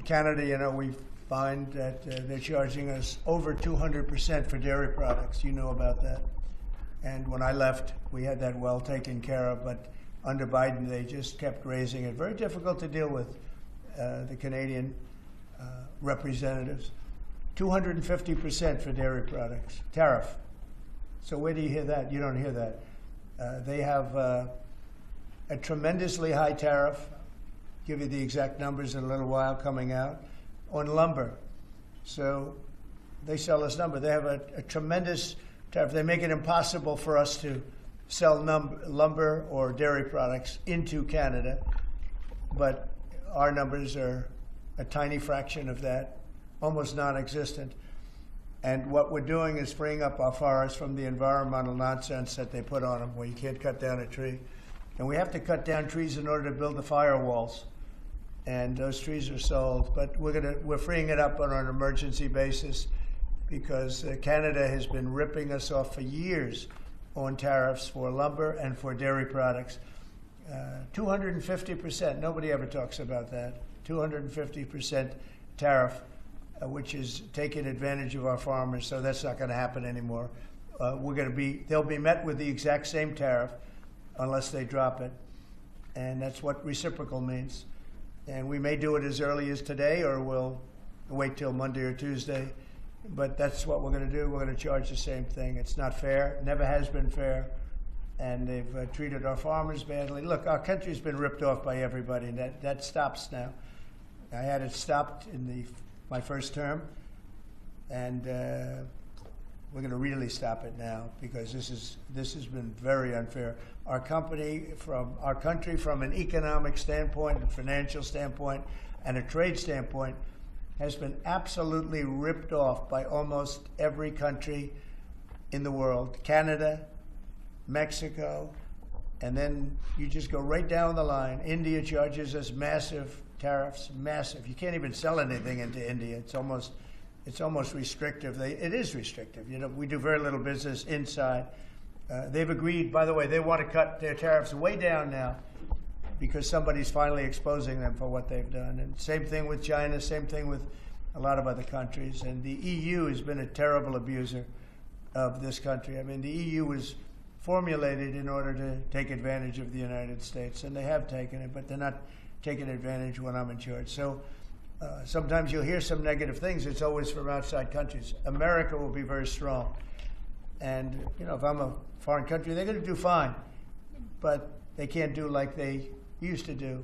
Canada, you know, we find that they're charging us over 200% for dairy products. You know about that. And when I left, we had that well taken care of, but under Biden, they just kept raising it. Very difficult to deal with, the Canadian representatives. 250% for dairy products, tariff. So where do you hear that? You don't hear that. They have a tremendously high tariff. Give you the exact numbers in a little while coming out, on lumber. So they sell us lumber. They have a tremendous tariff. They make it impossible for us to sell lumber or dairy products into Canada, but our numbers are a tiny fraction of that, almost non-existent. And what we're doing is freeing up our forests from the environmental nonsense that they put on them, where you can't cut down a tree. And we have to cut down trees in order to build the firewalls. And those trees are sold, but we're freeing it up on an emergency basis because Canada has been ripping us off for years on tariffs for lumber and for dairy products. 250%, nobody ever talks about that. 250% tariff, which is taking advantage of our farmers, so that's not going to happen anymore. They'll be met with the exact same tariff unless they drop it, and that's what reciprocal means. And we may do it as early as today, or we'll wait till Monday or Tuesday. But that's what we're going to do. We're going to charge the same thing. It's not fair. Never has been fair. And they've treated our farmers badly. Look, our country's been ripped off by everybody, and that stops now. I had it stopped in my first term, and we're going to really stop it now because this has been very unfair. Our country, from an economic standpoint, a financial standpoint, and a trade standpoint, has been absolutely ripped off by almost every country in the world. Canada, Mexico, and then you just go right down the line. India charges us massive tariffs, massive. You can't even sell anything into India. It's almost restrictive. It is restrictive. You know, we do very little business inside. They've agreed, by the way, they want to cut their tariffs way down now because somebody's finally exposing them for what they've done. And same thing with China, same thing with a lot of other countries. And the EU has been a terrible abuser of this country. I mean, the EU was formulated in order to take advantage of the United States, and they have taken it, but they're not taking advantage when I'm in charge. So sometimes you'll hear some negative things. It's always from outside countries. America will be very strong. And, you know, if I'm a foreign country, they're going to do fine. But they can't do like they used to do.